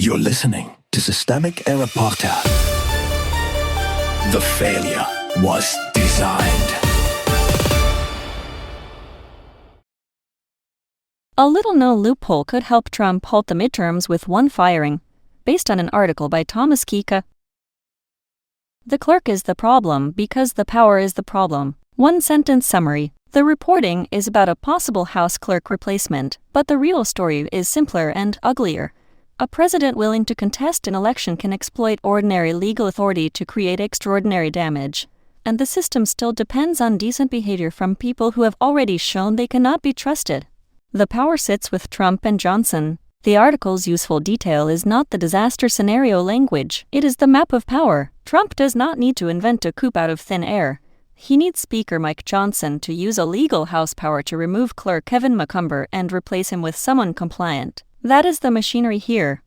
You're listening to Systemic Error Podcast. The failure was designed. A little-known loophole could help Trump halt the midterms with one firing, based on an article by Thomas Kika. The clerk is the problem because the power is the problem. One-sentence summary. The reporting is about a possible House clerk replacement, but the real story is simpler and uglier. A president willing to contest an election can exploit ordinary legal authority to create extraordinary damage, and the system still depends on decent behavior from people who have already shown they cannot be trusted. The power sits with Trump and Johnson. The article's useful detail is not the disaster scenario language, it is the map of power. Trump does not need to invent a coup out of thin air. He needs Speaker Mike Johnson to use a legal House power to remove Clerk Kevin McCumber and replace him with someone compliant. That is the machinery here.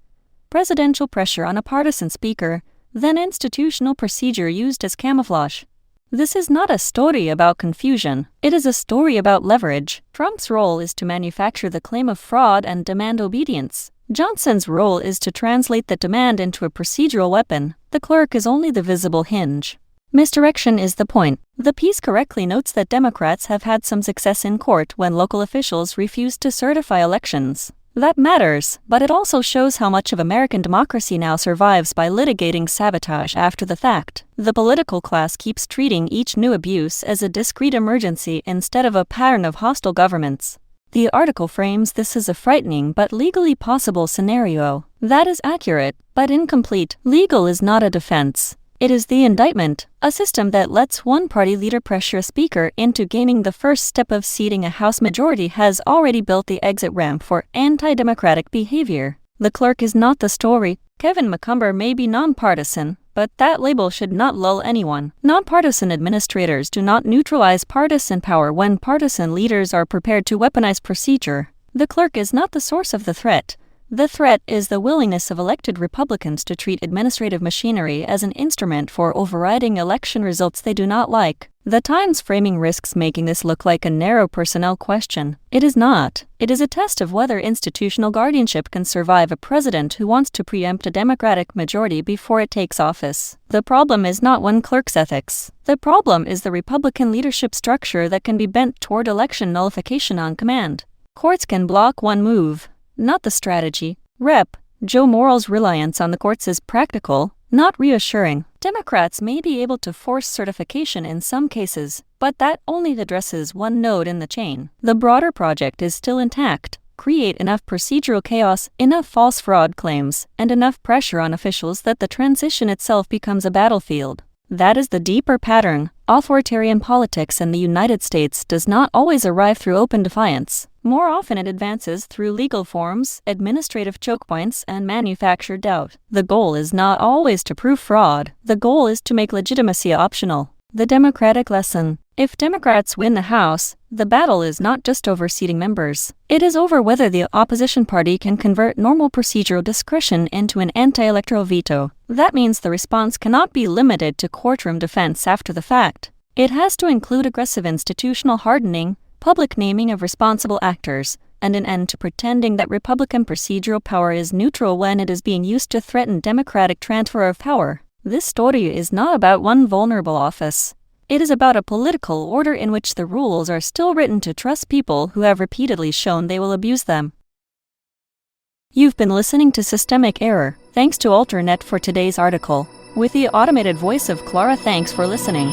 Presidential pressure on a partisan speaker, then institutional procedure used as camouflage. This is not a story about confusion, it is a story about leverage. Trump's role is to manufacture the claim of fraud and demand obedience. Johnson's role is to translate the demand into a procedural weapon. The clerk is only the visible hinge. Misdirection is the point. The piece correctly notes that Democrats have had some success in court when local officials refused to certify elections. That matters, but it also shows how much of American democracy now survives by litigating sabotage after the fact. The political class keeps treating each new abuse as a discrete emergency instead of a pattern of hostile governments. The article frames this as a frightening but legally possible scenario. That is accurate, but incomplete. Legal is not a defense. It is the indictment, a system that lets one party leader pressure a speaker into gaining the first step of seating a House majority has already built the exit ramp for anti-democratic behavior. The clerk is not the story. Kevin McCumber may be nonpartisan, but that label should not lull anyone. Nonpartisan administrators do not neutralize partisan power when partisan leaders are prepared to weaponize procedure. The clerk is not the source of the threat. The threat is the willingness of elected Republicans to treat administrative machinery as an instrument for overriding election results they do not like. The Times framing risks making this look like a narrow personnel question. It is not. It is a test of whether institutional guardianship can survive a president who wants to preempt a Democratic majority before it takes office. The problem is not one clerk's ethics. The problem is the Republican leadership structure that can be bent toward election nullification on command. Courts can block one move, not the strategy. Rep. Joe Morrell's reliance on the courts is practical, not reassuring. Democrats may be able to force certification in some cases, but that only addresses one node in the chain. The broader project is still intact. Create enough procedural chaos, enough false fraud claims, and enough pressure on officials that the transition itself becomes a battlefield. That is the deeper pattern. Authoritarian politics in the United States does not always arrive through open defiance. More often it advances through legal forms, administrative choke points, and manufactured doubt. The goal is not always to prove fraud. The goal is to make legitimacy optional. The Democratic lesson. If Democrats win the House, the battle is not just over seating members. It is over whether the opposition party can convert normal procedural discretion into an anti-electoral veto. That means the response cannot be limited to courtroom defense after the fact. It has to include aggressive institutional hardening, public naming of responsible actors, and an end to pretending that Republican procedural power is neutral when it is being used to threaten Democratic transfer of power. This story is not about one vulnerable office. It is about a political order in which the rules are still written to trust people who have repeatedly shown they will abuse them. You've been listening to Systemic Error. Thanks to Alternet for today's article. With the automated voice of Clara, thanks for listening.